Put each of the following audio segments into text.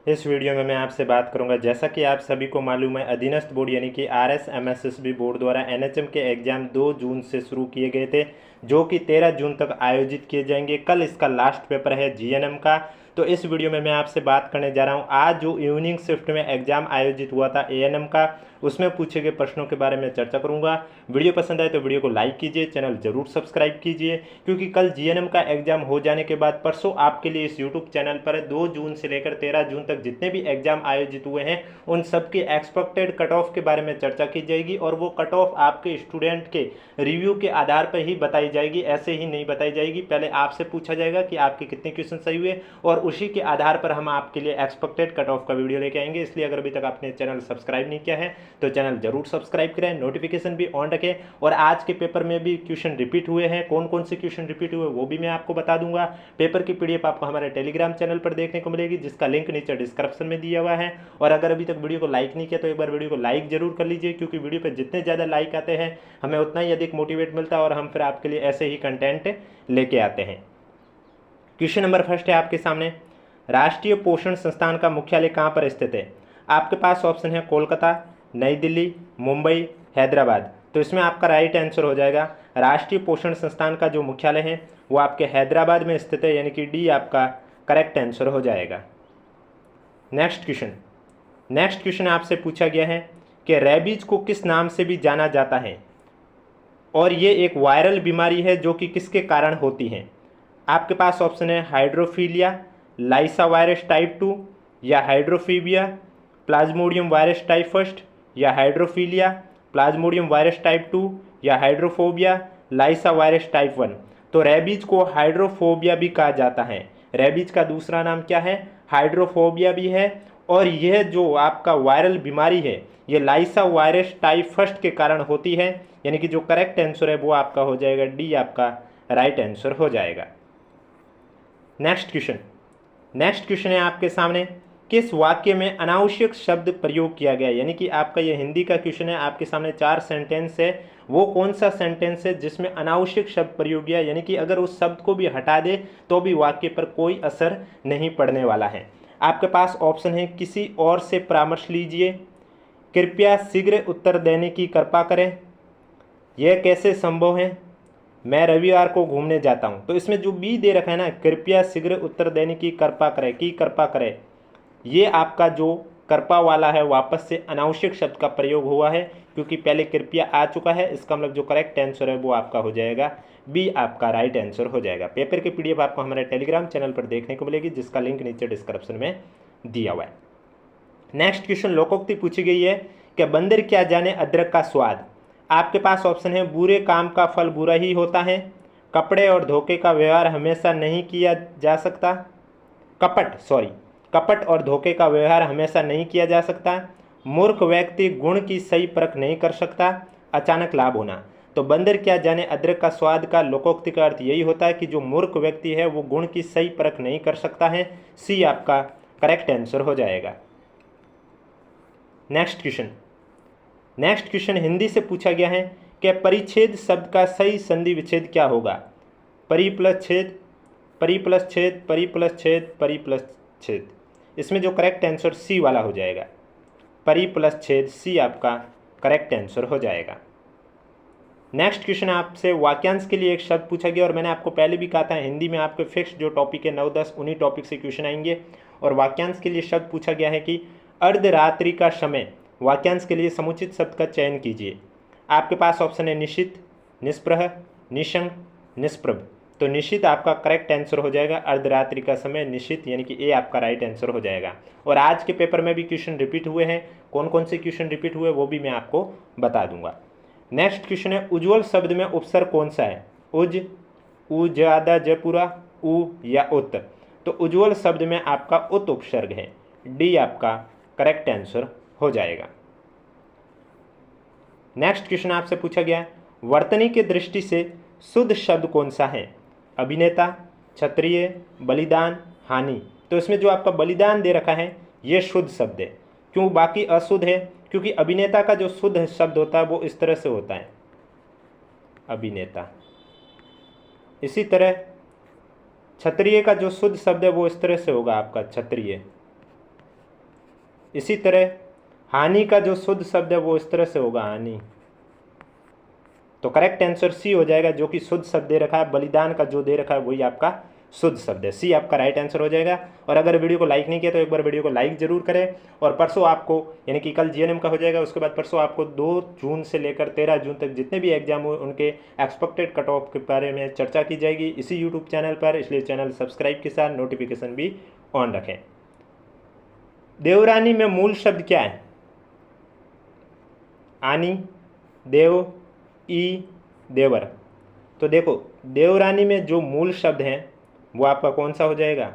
इस वीडियो में मैं आपसे बात करूंगा, जैसा कि आप सभी को मालूम है, अधीनस्थ बोर्ड यानी कि RSMSSB बोर्ड द्वारा NHM के एग्ज़ाम 2 जून से शुरू किए गए थे, जो कि 13 जून तक आयोजित किए जाएंगे। कल इसका लास्ट पेपर है GNM का। तो इस वीडियो में मैं आपसे बात करने जा रहा हूं, आज जो इवनिंग शिफ्ट में एग्ज़ाम आयोजित हुआ था ANM का, उसमें पूछे गए प्रश्नों के बारे में चर्चा करूंगा। वीडियो पसंद आए तो वीडियो को लाइक कीजिए, चैनल जरूर सब्सक्राइब कीजिए, क्योंकि कल GNM का एग्ज़ाम हो जाने के बाद परसों आपके लिए इस यूट्यूब चैनल पर 2 जून से लेकर 13 जून तक जितने भी एग्ज़ाम आयोजित हुए हैं उन सब के एक्सपेक्टेड कट ऑफ के बारे में चर्चा की जाएगी, और वो कट ऑफ आपके स्टूडेंट के रिव्यू के आधार पर ही बताई जाएगी, ऐसे ही नहीं बताई जाएगी। पहले आपसे पूछा जाएगा कि आपके कितने क्वेश्चन सही हुए, और उसी के आधार पर हम आपके लिए एक्सपेक्टेड कट ऑफ का वीडियो लेके आएंगे। इसलिए अगर अभी तक आपने चैनल सब्सक्राइब नहीं किया है तो चैनल जरूर सब्सक्राइब करें, नोटिफिकेशन भी ऑन रखें। और आज के पेपर में भी क्वेश्चन रिपीट हुए हैं, कौन कौन से क्वेश्चन रिपीट हुए वो भी मैं आपको बता दूंगा। पेपर की PDF आपको हमारे टेलीग्राम चैनल पर देखने को मिलेगी, जिसका लिंक नीचे डिस्क्रिप्शन में दिया हुआ है। और अगर अभी तक वीडियो को लाइक नहीं किया तो एक बार वीडियो को लाइक जरूर कर लीजिए, क्योंकि वीडियो पर जितने ज़्यादा लाइक आते हैं हमें उतना ही अधिक मोटिवेट मिलता है और हम फिर आपके लिए ऐसे ही कंटेंट लेके आते हैं। क्वेश्चन नंबर फर्स्ट है आपके सामने, राष्ट्रीय पोषण संस्थान का मुख्यालय कहाँ पर स्थित है? आपके पास ऑप्शन है कोलकाता, नई दिल्ली, मुंबई, हैदराबाद। तो इसमें आपका राइट आंसर हो जाएगा, राष्ट्रीय पोषण संस्थान का जो मुख्यालय है वो आपके हैदराबाद में स्थित है, यानी कि डी आपका करेक्ट आंसर हो जाएगा। नेक्स्ट क्वेश्चन आपसे पूछा गया है कि रेबीज को किस नाम से भी जाना जाता है, और ये एक वायरल बीमारी है जो कि किसके कारण होती है? आपके पास ऑप्शन है हाइड्रोफीलिया, लाइसा वायरस टाइप 2, या हाइड्रोफीबिया, प्लाज्मोडियम वायरस टाइप फर्स्ट, या हाइड्रोफीलिया, प्लाज्मोडियम वायरस टाइप 2, या हाइड्रोफोबिया, लाइसा वायरस टाइप 1। तो रेबीज को हाइड्रोफोबिया भी कहा जाता है। रेबीज का दूसरा नाम क्या है? हाइड्रोफोबिया भी है। और यह जो आपका वायरल बीमारी है ये लाइसा वायरस टाइप फर्स्ट के कारण होती है, यानी कि जो करेक्ट आंसर है वो आपका हो जाएगा डी, आपका राइट आंसर हो जाएगा। नेक्स्ट क्वेश्चन है आपके सामने, किस वाक्य में अनावश्यक शब्द प्रयोग किया गया? यानी कि आपका ये हिंदी का क्वेश्चन है, आपके सामने 4 सेंटेंस है, वो कौन सा सेंटेंस है जिसमें अनावश्यक शब्द प्रयोग किया, यानी कि अगर उस शब्द को भी हटा दे तो भी वाक्य पर कोई असर नहीं पड़ने वाला है। आपके पास ऑप्शन है किसी और से परामर्श लीजिए, कृपया शीघ्र उत्तर देने की कृपा करें, यह कैसे संभव है, मैं रविवार को घूमने जाता हूँ। तो इसमें जो बी दे रखा है ना, कृपया शीघ्र उत्तर देने की कृपा करें, ये आपका जो कृपा वाला है वापस से अनावश्यक शब्द का प्रयोग हुआ है, क्योंकि पहले कृपया आ चुका है। इसका मतलब जो करेक्ट आंसर है वो आपका हो जाएगा बी, आपका राइट आंसर हो जाएगा। पेपर की PDF आपको हमारे टेलीग्राम चैनल पर देखने को मिलेगी, जिसका लिंक नीचे डिस्क्रिप्शन में दिया हुआ है। नेक्स्ट क्वेश्चन, लोकोक्ति पूछी गई है कि बंदर क्या जाने अदरक का स्वाद। आपके पास ऑप्शन है बुरे काम का फल बुरा ही होता है, कपड़े और धोखे का व्यवहार हमेशा नहीं किया जा सकता, कपट और धोखे का व्यवहार हमेशा नहीं किया जा सकता, मूर्ख व्यक्ति गुण की सही परख नहीं कर सकता, अचानक लाभ होना। तो बंदर क्या जाने अदरक का स्वाद का लोकोक्ति का अर्थ यही होता है कि जो मूर्ख व्यक्ति है वो गुण की सही परख नहीं कर सकता है। सी आपका करेक्ट आंसर हो जाएगा। नेक्स्ट क्वेश्चन हिंदी से पूछा गया है कि परिच्छेद शब्द का सही संधि विच्छेद क्या होगा? परि प्लस छेद, परि प्लस छेद, परि प्लस छेद, परि प्लस छेद। इसमें जो करेक्ट आंसर सी वाला हो जाएगा, परि प्लस छेद, सी आपका करेक्ट आंसर हो जाएगा। नेक्स्ट क्वेश्चन आपसे वाक्यांश के लिए एक शब्द पूछा गया, और मैंने आपको पहले भी कहा था हिंदी में आपके फिक्स जो टॉपिक है 9-10 उन्हीं टॉपिक से क्वेश्चन आएंगे। और वाक्यांश के लिए शब्द पूछा गया है कि अर्धरात्रि का समय। वाक्यांश के लिए समुचित शब्द का चयन कीजिए। आपके पास ऑप्शन है निशित, निष्प्रह, निशंक, निष्प्रभ। तो निशित आपका करेक्ट आंसर हो जाएगा, अर्धरात्रि का समय निशित, यानी कि ए आपका राइट आंसर हो जाएगा। और आज के पेपर में भी क्वेश्चन रिपीट हुए हैं, कौन कौन से क्वेश्चन रिपीट हुए वो भी मैं आपको बता दूंगा। नेक्स्ट क्वेश्चन है उज्ज्वल शब्द में उपसर्ग कौन सा है? उज, उ ज्यादा जपुरा, उ या उत। तो उज्ज्वल शब्द में आपका उत उपसर्ग है, डी आपका करेक्ट आंसर हो जाएगा। नेक्स्ट क्वेश्चन आपसे पूछा गया है वर्तनी की दृष्टि से शुद्ध शब्द कौन सा है? अभिनेता, क्षत्रिय, बलिदान, हानि। तो इसमें जो आपका बलिदान दे रखा है ये शुद्ध शब्द है। क्यों बाकी अशुद्ध है? क्योंकि अभिनेता का जो शुद्ध शब्द होता है वो इस तरह से होता है, अभिनेता। इसी तरह क्षत्रिय का जो शुद्ध शब्द है वो इस तरह से होगा आपका क्षत्रिय। इसी तरह हानि का जो शुद्ध शब्द है वो इस तरह से होगा, हानि। तो करेक्ट आंसर सी हो जाएगा, जो कि शुद्ध शब्द दे रखा है, बलिदान का जो दे रखा है वही आपका शुद्ध शब्द है, सी आपका राइट आंसर हो जाएगा। और अगर वीडियो को लाइक नहीं किया तो एक बार वीडियो को लाइक जरूर करें। और परसों आपको, यानी कि कल जीएनएम का हो जाएगा, उसके बाद परसों आपको 2 जून से लेकर 13 जून तक जितने भी एग्जाम हुए उनके एक्सपेक्टेड कट ऑफ के बारे में चर्चा की जाएगी इसी यूट्यूब चैनल पर, इसलिए चैनल सब्सक्राइब के साथ नोटिफिकेशन भी ऑन रखें। देवरानी में मूल शब्द क्या है? आनी, देव, ई, देवर। तो देखो देवरानी में जो मूल शब्द हैं वो आपका कौन सा हो जाएगा?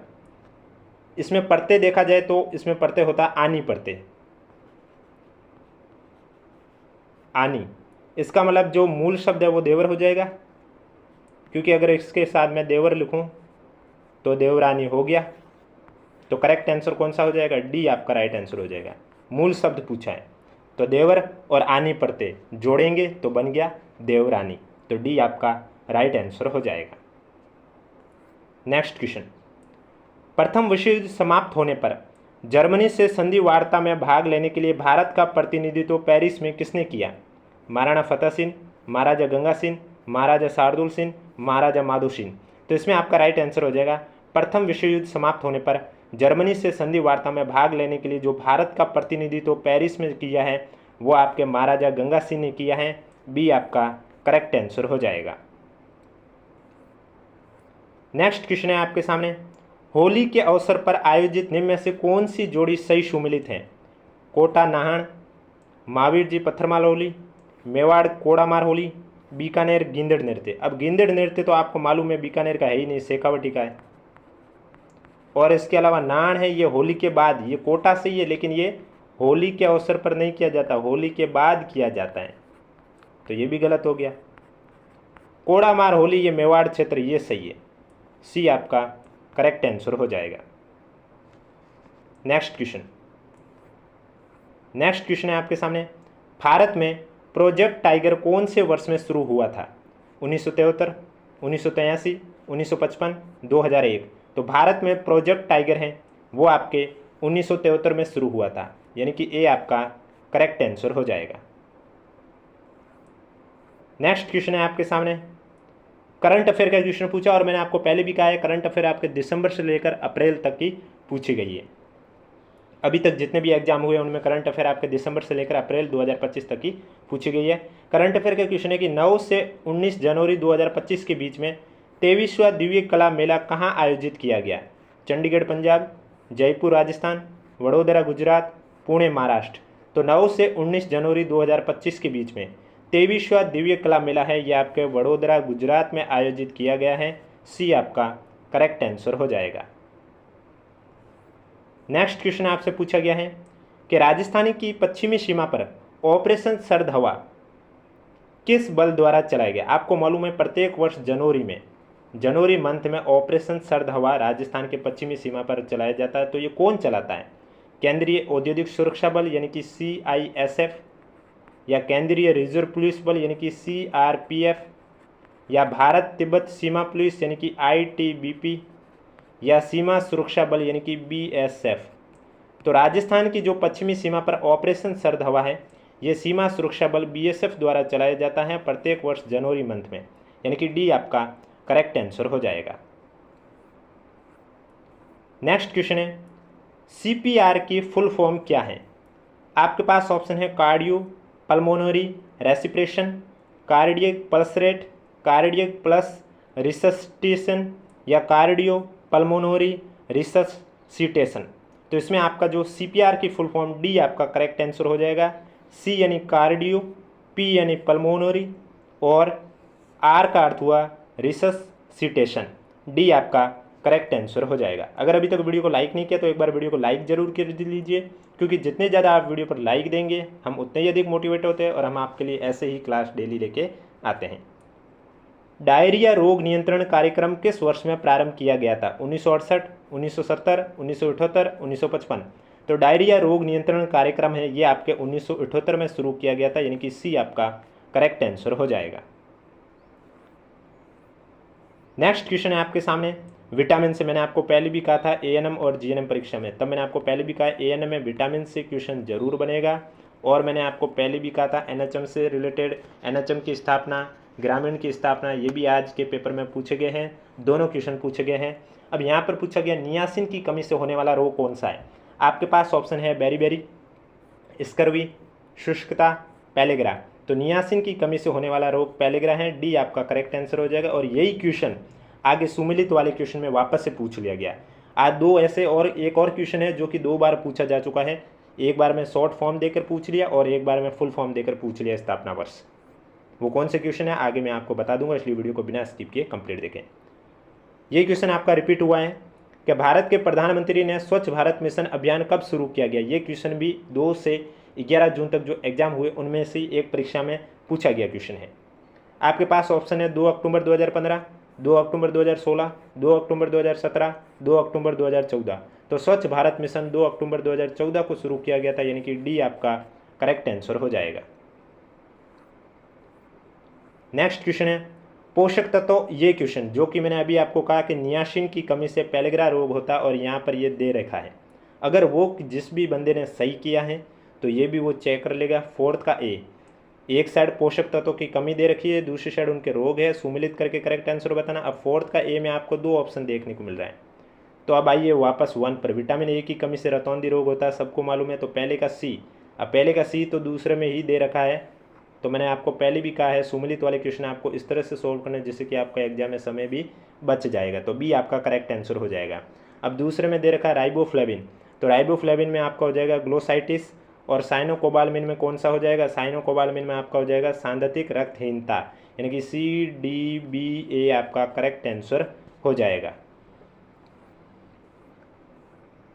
इसमें प्रत्यय देखा जाए तो इसमें प्रत्यय होता है आनी प्रत्यय, आनी। इसका मतलब जो मूल शब्द है वो देवर हो जाएगा, क्योंकि अगर इसके साथ मैं देवर लिखूं तो देवरानी हो गया। तो करेक्ट आंसर कौन सा हो जाएगा? डी आपका राइट आंसर हो जाएगा। मूल शब्द पूछा है तो देवर और आनी प्रत्यय जोड़ेंगे तो बन गया देवरानी, तो डी आपका राइट आंसर हो जाएगा। नेक्स्ट क्वेश्चन, प्रथम विश्व युद्ध समाप्त होने पर जर्मनी से संधि वार्ता में भाग लेने के लिए भारत का प्रतिनिधित्व पेरिस में किसने किया? महाराणा फतेह सिंह, महाराजा गंगा सिंह, महाराजा शार्दुल सिंह, महाराजा माधो सिंह। तो इसमें आपका राइट आंसर हो जाएगा, प्रथम विश्व युद्ध समाप्त होने पर जर्मनी से संधि वार्ता में भाग लेने के लिए जो भारत का प्रतिनिधित्व पेरिस में किया है वो आपके महाराजा गंगा सिंह ने किया है, बी आपका करेक्ट आंसर हो जाएगा। नेक्स्ट क्वेश्चन है आपके सामने, होली के अवसर पर आयोजित निम्न में से कौन सी जोड़ी सही सुमिलित है? कोटा नाहन, महावीर जी पत्थरमाल होली, मेवाड़ कोड़ामार होली, बीकानेर गिंदड़ नृत्य। अब गिंदड़ नृत्य तो आपको मालूम है बीकानेर का है ही नहीं, शेखावटी का है। और इसके अलावा नाहन है, ये होली के बाद, ये कोटा से ही है लेकिन ये होली के अवसर पर नहीं किया जाता, होली के बाद किया जाता है, तो ये भी गलत हो गया। कोड़ामार होली ये मेवाड़ क्षेत्र, ये सही है, सी आपका करेक्ट आंसर हो जाएगा। नेक्स्ट क्वेश्चन है आपके सामने, भारत में प्रोजेक्ट टाइगर कौन से वर्ष में शुरू हुआ था? 1973, 1983, 1955, 2001। तो भारत में प्रोजेक्ट टाइगर है वो आपके 1973 में शुरू हुआ था, यानी कि ए आपका करेक्ट आंसर हो जाएगा। नेक्स्ट क्वेश्चन है आपके सामने, करंट अफेयर का क्वेश्चन पूछा और मैंने आपको पहले भी कहा है करंट अफेयर आपके दिसंबर से लेकर अप्रैल तक की पूछी गई है। अभी तक जितने भी एग्जाम हुए उनमें करंट अफेयर आपके दिसंबर से लेकर अप्रैल 2025 तक की पूछी गई है। करंट अफेयर का क्वेश्चन है कि 9 से 19 जनवरी 2025 के बीच में 23वां दिव्य कला मेला कहाँ आयोजित किया गया? चंडीगढ़ पंजाब, जयपुर राजस्थान, वडोदरा गुजरात, पुणे महाराष्ट्र। तो 9 से 19 जनवरी 2025 के बीच में 23वां दिव्य कला मेला है, यह आपके वडोदरा गुजरात में आयोजित किया गया है, सी आपका करेक्ट आंसर हो जाएगा। नेक्स्ट क्वेश्चन आपसे पूछा गया है कि राजस्थान की पश्चिमी सीमा पर ऑपरेशन सर्द हवा किस बल द्वारा चलाया गया? आपको मालूम है प्रत्येक वर्ष जनवरी मंथ में ऑपरेशन सर्द हवा राजस्थान के पश्चिमी सीमा पर चलाया जाता है, तो ये कौन चलाता है? केंद्रीय औद्योगिक सुरक्षा बल यानी कि CISF, या केंद्रीय रिजर्व पुलिस बल यानी कि CRPF, या भारत तिब्बत सीमा पुलिस यानी कि ITBP, या सीमा सुरक्षा बल यानी कि BSF। तो राजस्थान की जो पश्चिमी सीमा पर ऑपरेशन सर्द हवा है ये सीमा सुरक्षा बल BSF द्वारा चलाया जाता है प्रत्येक वर्ष जनवरी मंथ में, यानी कि डी आपका करेक्ट आंसर हो जाएगा। नेक्स्ट क्वेश्चन है, CPR की फुल फॉर्म क्या है? आपके पास ऑप्शन है cardio pulmonary respiration, cardiac pulse rate, cardiac plus resuscitation, या कार्डियो पल्मोनरी रिससिटेशन। तो इसमें आपका जो CPR की फुल फॉर्म डी आपका करेक्ट आंसर हो जाएगा। C यानी कार्डियो, P यानी पल्मोनरी और R का अर्थ हुआ रिससिटेशन, डी आपका करेक्ट आंसर हो जाएगा। अगर अभी तक वीडियो को लाइक नहीं किया तो एक बार वीडियो को लाइक जरूर कर लीजिए, क्योंकि जितने ज़्यादा आप वीडियो पर लाइक देंगे हम उतने ही अधिक मोटिवेट होते हैं और हम आपके लिए ऐसे ही क्लास डेली लेके आते हैं। डायरिया रोग नियंत्रण कार्यक्रम किस वर्ष में प्रारंभ किया गया था? 1968, 1970, 1978, 1955। तो डायरिया रोग नियंत्रण कार्यक्रम है ये आपके 1978 में शुरू किया गया था, यानी कि सी आपका करेक्ट आंसर हो जाएगा। नेक्स्ट क्वेश्चन है आपके सामने, विटामिन से मैंने आपको पहले भी कहा था एएनएम और जीएनएम परीक्षा में, तब मैंने आपको पहले भी कहा एएनएम में विटामिन से क्वेश्चन जरूर बनेगा। और मैंने आपको पहले भी कहा था एनएचएम से रिलेटेड, एनएचएम की स्थापना, ग्रामीण की स्थापना, ये भी आज के पेपर में पूछे गए हैं, दोनों क्वेश्चन पूछे गए हैं। अब यहाँ पर पूछा गया नियासिन की कमी से होने वाला रोग कौन सा है। आपके पास ऑप्शन है बेरीबेरी, स्कर्वी, शुष्कता, पेलेग्रा। तो नियासिन की कमी से होने वाला रोग पेलेग्रा है, डी आपका करेक्ट आंसर हो जाएगा। और यही क्वेश्चन आगे सुमिलित वाले क्वेश्चन में वापस से पूछ लिया गया। आज दो ऐसे और एक और क्वेश्चन है जो कि 2 बार पूछा जा चुका है, एक बार में शॉर्ट फॉर्म देकर पूछ लिया और एक बार में फुल फॉर्म देकर पूछ लिया स्थापना वर्ष। वो कौन से क्वेश्चन है आगे मैं आपको बता दूंगा, इसलिए वीडियो को बिना स्किप किए कंप्लीट देखें। ये क्वेश्चन आपका रिपीट हुआ है कि भारत के प्रधानमंत्री ने स्वच्छ भारत मिशन अभियान कब शुरू किया गया। ये क्वेश्चन भी 2 से 11 जून तक जो एग्जाम हुए उनमें से एक परीक्षा में पूछा गया क्वेश्चन है। आपके पास ऑप्शन है 2 अक्टूबर 2015, 2 अक्टूबर 2016, 2 अक्टूबर 2017, 2 अक्टूबर 2014। तो स्वच्छ भारत मिशन 2 अक्टूबर 2014 को शुरू किया गया था, यानी कि डी आपका करेक्ट आंसर हो जाएगा। नेक्स्ट क्वेश्चन है पोषक तत्व। ये क्वेश्चन जो कि मैंने अभी आपको कहा कि नियासिन की कमी से पेलेग्रा रोग होता है और यहाँ पर ये दे रखा है। अगर वो जिस भी बंदे ने सही किया है तो ये भी वो चेक कर लेगा। 4th का ए, एक साइड पोषक तत्वों की कमी दे रखी है, दूसरी साइड उनके रोग है, सुमिलित करके करेक्ट आंसर बताना। अब 4th का ए में आपको 2 ऑप्शन देखने को मिल रहा है। तो अब आइए वापस 1 पर। विटामिन ए की कमी से रतौंधी रोग होता है, सबको मालूम है। तो पहले का सी, अब पहले का सी तो दूसरे में ही दे रखा है। तो मैंने आपको पहले भी कहा है सुमिलित वाले क्वेश्चन आपको इस तरह से सोल्व करने जिससे कि आपका एग्जाम में समय भी बच जाएगा। तो बी आपका करेक्ट आंसर हो जाएगा। अब दूसरे में दे रखा है राइबोफ्लेविन, तो राइबोफ्लेविन में आपका हो जाएगा ग्लोसाइटिस। और साइनोकोबालमिन में कौन सा हो जाएगा, साइनोकोबालमिन में आपका हो जाएगा सांदतिक रक्तहीनता, यानी कि CDBA आपका करेक्ट आंसर हो जाएगा।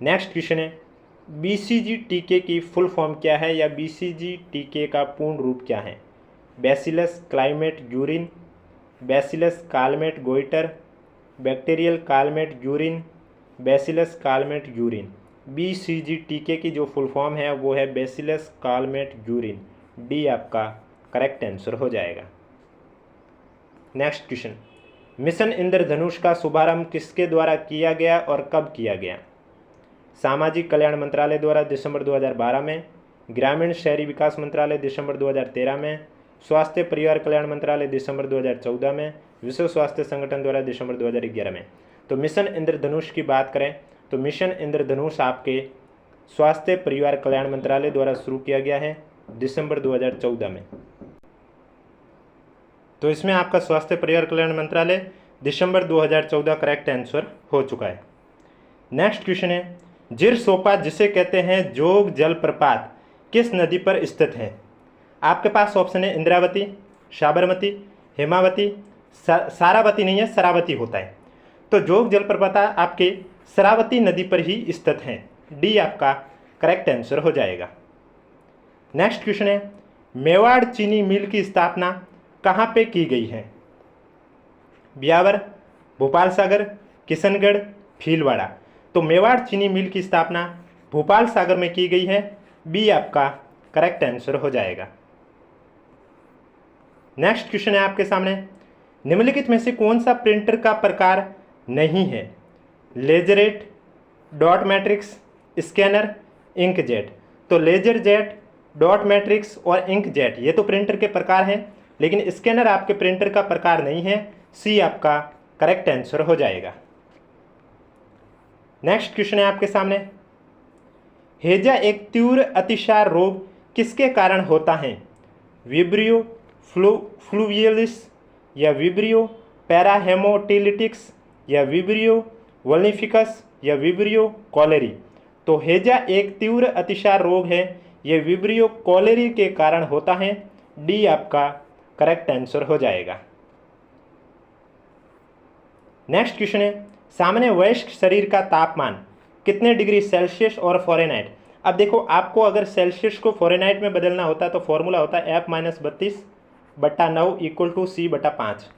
नेक्स्ट क्वेश्चन है BCG टीके की फुल फॉर्म क्या है या BCG टीके का पूर्ण रूप क्या है। Bacillus climate Guérin, bacillus Calmette goitre, bacterial Calmette Guérin, bacillus Calmette Guérin. BCG टीके की जो फुल फॉर्म है वो है बैसिलस कालमेट ग्यूरिन, डी आपका करेक्ट आंसर हो जाएगा। नेक्स्ट क्वेश्चन मिशन इंद्रधनुष का शुभारंभ किसके द्वारा किया गया और कब किया गया। सामाजिक कल्याण मंत्रालय द्वारा दिसंबर 2012 में, ग्रामीण शहरी विकास मंत्रालय दिसंबर 2013 में, स्वास्थ्य परिवार कल्याण मंत्रालय दिसंबर 2014 में, विश्व स्वास्थ्य संगठन द्वारा दिसंबर 2011 में। तो मिशन इंद्रधनुष की बात करें तो मिशन इंद्रधनुष आपके स्वास्थ्य परिवार कल्याण मंत्रालय द्वारा शुरू किया गया है दिसंबर 2014 में। तो इसमें आपका स्वास्थ्य परिवार कल्याण मंत्रालय दिसंबर 2014 करेक्ट आंसर हो चुका है। नेक्स्ट क्वेश्चन है जिरसोपा जिसे कहते हैं जोग जलप्रपात किस नदी पर स्थित है। आपके पास ऑप्शन है इंद्रावती, साबरमती, हेमावती, सारावती नहीं है, शरावती होता है। तो जोग जलप्रपात आपके शरावती नदी पर ही स्थित है, डी आपका करेक्ट आंसर हो जाएगा। नेक्स्ट क्वेश्चन है मेवाड़ चीनी मिल की स्थापना कहाँ पे की गई है। ब्यावर, भोपाल सागर, किशनगढ़, भीलवाड़ा। तो मेवाड़ चीनी मिल की स्थापना भोपाल सागर में की गई है, बी आपका करेक्ट आंसर हो जाएगा। नेक्स्ट क्वेश्चन है आपके सामने निम्नलिखित में से कौन सा प्रिंटर का प्रकार नहीं है। LaserJet, dot matrix, scanner, inkjet. तो लेजरजेट, डॉट मैट्रिक्स और इंकजेट ये तो प्रिंटर के प्रकार हैं, लेकिन स्कैनर आपके प्रिंटर का प्रकार नहीं है, सी आपका करेक्ट आंसर हो जाएगा। नेक्स्ट क्वेश्चन है आपके सामने हेजा एक तीव्र अतिसार रोग किसके कारण होता है। विब्रियो फ्लूवियलिस या विब्रियो पैराहेमोटिलिटिक्स या विब्रियो वल्निफिकस या विब्रियो कॉलेरी। तो हेजा एक तीव्र अतिसार रोग है, यह विब्रियो कॉलेरी के कारण होता है, डी आपका करेक्ट आंसर हो जाएगा। नेक्स्ट क्वेश्चन है सामान्य वयस्क शरीर का तापमान कितने डिग्री सेल्सियस और फ़ारेनहाइट। अब देखो आपको अगर सेल्सियस को फ़ारेनहाइट में बदलना होता है तो फॉर्मूला होता है F-32/9 = C/5।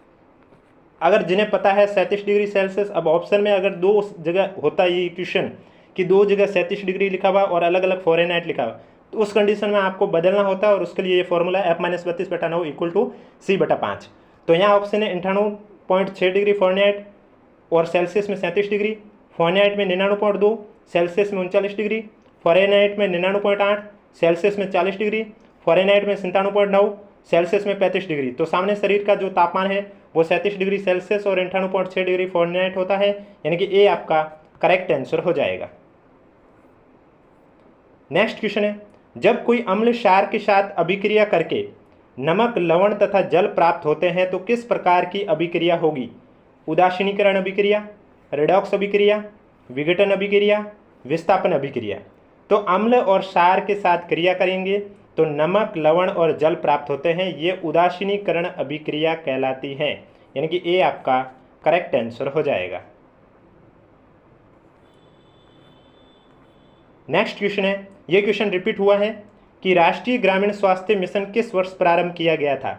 अगर जिन्हें पता है 37 डिग्री सेल्सियस, अब ऑप्शन में अगर 2 जगह होता ये क्वेश्चन कि 2 जगह 37 डिग्री लिखा हुआ और अलग अलग फ़ारेनहाइट लिखा हुआ, तो उस कंडीशन में आपको बदलना होता है और उसके लिए ये फॉर्मूला F-32/9 = C/5। तो यहाँ ऑप्शन है 98.6 डिग्री फ़ारेनहाइट, और सेल्सियस में 37 डिग्री, फ़ारेनहाइट में 99.2, सेल्सियस में 39 डिग्री, फ़ारेनहाइट में 99.8, सेल्सियस में 40 डिग्री, फ़ारेनहाइट में 97.9, सेल्सियस में 35 डिग्री। तो सामने शरीर का जो तापमान है वो 37 डिग्री सेल्सियस और 98.6 डिग्री फ़ारेनहाइट होता है, यानी कि ए आपका करेक्ट आंसर हो जाएगा। नेक्स्ट क्वेश्चन है, जब कोई अम्ल क्षार के साथ अभिक्रिया करके नमक, लवण तथा जल प्राप्त होते हैं तो किस प्रकार की अभिक्रिया होगी? उदासीनीकरण अभिक्रिया, रेडॉक्स अभिक्रिया, विघटन अभिक्रिया, विस्थापन अभिक्रिया। तो अम्ल और क्षार के साथ क्रिया करेंगे तो नमक, लवण और जल प्राप्त होते हैं, ये उदासीनीकरण अभिक्रिया कहलाती है, यानी कि ए आपका करेक्ट आंसर हो जाएगा। नेक्स्ट क्वेश्चन है, ये क्वेश्चन रिपीट हुआ है कि राष्ट्रीय ग्रामीण स्वास्थ्य मिशन किस वर्ष प्रारंभ किया गया था?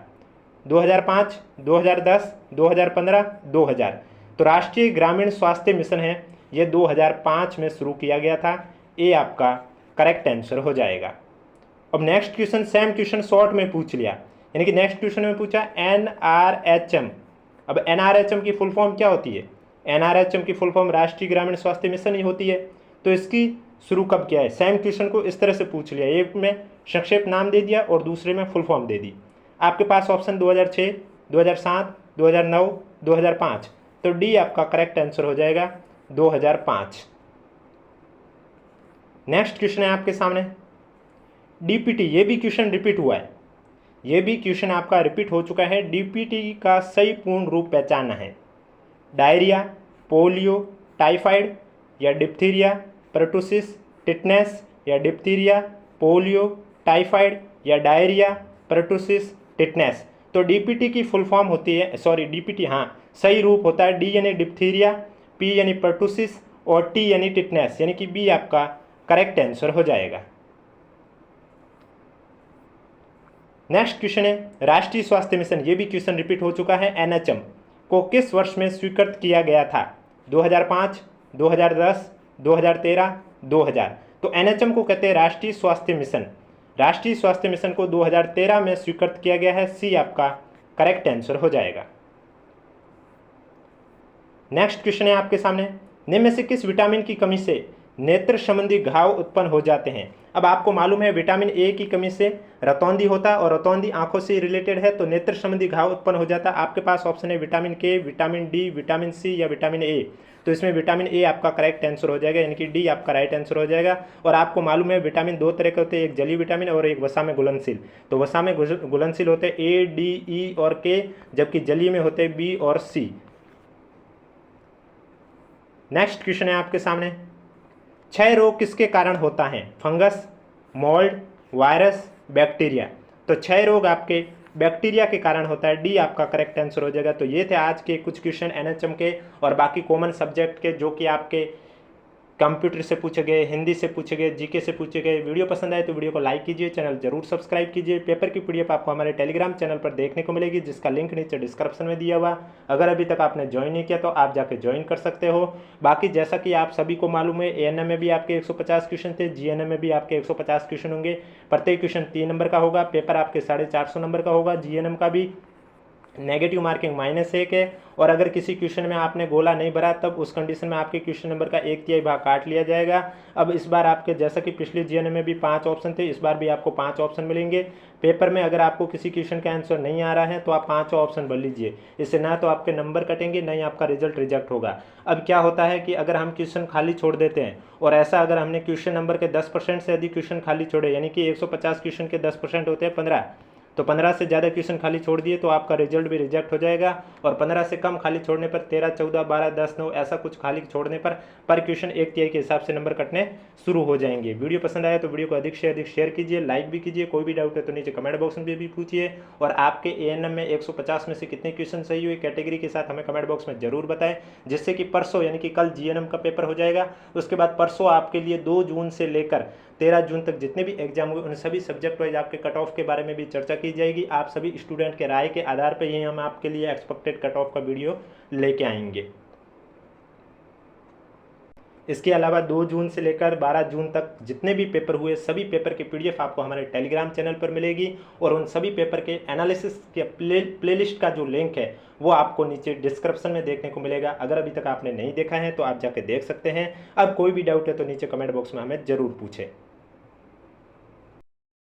2005, 2010, 2015, 2000। तो राष्ट्रीय ग्रामीण स्वास्थ्य मिशन है ये 2005 में शुरू किया गया था, ये आपका करेक्ट आंसर हो जाएगा। अब next question, same question short में पूछ लिया, यानी कि नेक्स्ट क्वेश्चन में पूछा NRHM। अब NRHM की फुल फॉर्म क्या होती है? NRHM की फुल फॉर्म राष्ट्रीय ग्रामीण स्वास्थ्य मिशन ही होती है। तो इसकी शुरू कब किया है? सेम क्वेश्चन को इस तरह से पूछ लिया, एक में संक्षेप नाम दे दिया और दूसरे में फुल फॉर्म दे दी। आपके पास ऑप्शन 2006, 2007, 2009, 2005। तो डी आपका करेक्ट आंसर हो जाएगा 2005। नेक्स्ट क्वेश्चन है आपके सामने डीपीटी, ये भी क्वेश्चन रिपीट हुआ है, ये भी क्वेश्चन आपका रिपीट हो चुका है। डीपीटी का सही पूर्ण रूप पहचानना है। डायरिया, पोलियो, टाइफाइड या डिप्थीरिया, परटूसिस, टिटनेस या डिप्थीरिया, पोलियो, टाइफाइड या डायरिया, परटूसिस, टिटनेस। तो डीपीटी की फुल फॉर्म होती है, सॉरी डीपीटी, हाँ सही रूप होता है डी यानी डिप्थीरिया, पी यानी परटूसिस और टी यानी टिटनेस, यानी कि बी आपका करेक्ट आंसर हो जाएगा। नेक्स्ट क्वेश्चन है राष्ट्रीय स्वास्थ्य मिशन, ये भी क्वेश्चन रिपीट हो चुका है। NHM को किस वर्ष में स्वीकृत किया गया था? 2005, 2010, 2013, 2000। तो NHM को कहते हैं राष्ट्रीय स्वास्थ्य मिशन। राष्ट्रीय स्वास्थ्य मिशन को 2013 में स्वीकृत किया गया है, सी आपका करेक्ट आंसर हो जाएगा। नेक्स्ट क्वेश्चन है आपके सामने, निम्न में से किस विटामिन की कमी से नेत्र संबंधी घाव उत्पन्न हो जाते हैं? अब आपको मालूम है विटामिन ए की कमी से रतौंधी होता है और रतौंधी आंखों से रिलेटेड है, तो नेत्र संबंधी घाव उत्पन्न हो जाता है। आपके पास ऑप्शन है विटामिन के, विटामिन डी, विटामिन सी या विटामिन ए। तो इसमें विटामिन ए आपका करेक्ट आंसर हो जाएगा, यानी कि डी आपका राइट आंसर हो जाएगा। और आपको मालूम है विटामिन दो तरह के होते हैं, एक जलीय विटामिन और एक वसा में घुलनशील। तो वसा में घुलनशील होते हैं ए, डी, ई और के, जबकि जलीय में होते हैं बी और सी। नेक्स्ट क्वेश्चन है आपके सामने, क्षय रोग किसके कारण होता है? Fungus, mould, virus, bacteria. तो क्षय रोग आपके बैक्टीरिया के कारण होता है, डी आपका करेक्ट आंसर हो जाएगा। तो ये थे आज के कुछ क्वेश्चन NHM के और बाकी कॉमन सब्जेक्ट के, जो कि आपके कंप्यूटर से पूछे गए, हिंदी से पूछे गए, जीके से पूछे गए। वीडियो पसंद आए तो वीडियो को लाइक कीजिए, चैनल जरूर सब्सक्राइब कीजिए। पेपर की PDF आपको हमारे टेलीग्राम चैनल पर देखने को मिलेगी, जिसका लिंक नीचे डिस्क्रिप्शन में दिया हुआ। अगर अभी तक आपने ज्वाइन नहीं किया तो आप जाके ज्वाइन कर सकते हो। बाकी जैसा कि आप सभी को मालूम है ANM में भी आपके 150 क्वेश्चन थे, GNM में भी आपके 150 क्वेश्चन होंगे। प्रत्येक क्वेश्चन 3 नंबर का होगा, पेपर आपके 450 नंबर का होगा। GNM का भी नेगेटिव मार्किंग -1 है, और अगर किसी क्वेश्चन में आपने गोला नहीं भरा तब उस कंडीशन में आपके क्वेश्चन नंबर का 1/3 भाग काट लिया जाएगा। अब इस बार आपके जैसा कि पिछले GNM में भी 5 ऑप्शन थे, इस बार भी आपको 5 ऑप्शन मिलेंगे। पेपर में अगर आपको किसी क्वेश्चन का आंसर नहीं आ रहा है तो आप 5 ऑप्शन भर लीजिए, इससे ना तो आपके नंबर कटेंगे, ना ही आपका रिजल्ट रिजेक्ट होगा। अब क्या होता है कि अगर हम क्वेश्चन खाली छोड़ देते हैं, और ऐसा अगर हमने क्वेश्चन नंबर के 10% से अधिक क्वेश्चन खाली छोड़े, यानी कि 150 क्वेश्चन के 10% होते हैं 15, तो 15 से ज़्यादा क्वेश्चन खाली छोड़ दिए तो आपका रिजल्ट भी रिजेक्ट हो जाएगा। और 15 से कम खाली छोड़ने पर 13, 14, 12, 10, 9 ऐसा कुछ खाली छोड़ने पर क्वेश्चन 1/3 के हिसाब से नंबर कटने शुरू हो जाएंगे। वीडियो पसंद आया तो वीडियो को अधिक से अधिक शेयर कीजिए, लाइक भी कीजिए। कोई भी डाउट है तो नीचे कमेंट बॉक्स में भी पूछिए। और आपके ANM में 150 में से कितने क्वेश्चन सही हुए कैटेगरी के साथ हमें कमेंट बॉक्स में जरूर बताएं, जिससे कि परसों यानी कि कल GNM का पेपर हो जाएगा। उसके बाद परसों आपके लिए 2 जून से लेकर 13 जून तक जितने भी एग्जाम हुए उन सभी सब्जेक्ट वाइज आपके कट ऑफ के बारे में भी चर्चा की जाएगी। आप सभी स्टूडेंट के राय के आधार पर ही हम आपके लिए एक्सपेक्टेड कट ऑफ का वीडियो लेके आएंगे। इसके अलावा 2 जून से लेकर 12 जून तक जितने भी पेपर हुए सभी पेपर की पीडीएफ आपको हमारे टेलीग्राम चैनल पर मिलेगी और उन सभी पेपर के एनालिसिस के प्लेलिस्ट का जो लिंक है वो आपको नीचे डिस्क्रिप्शन में देखने को मिलेगा। अगर अभी तक आपने नहीं देखा है तो आप जाके देख सकते हैं। अब कोई भी डाउट है तो नीचे कमेंट बॉक्स में हमें ज़रूर पूछें।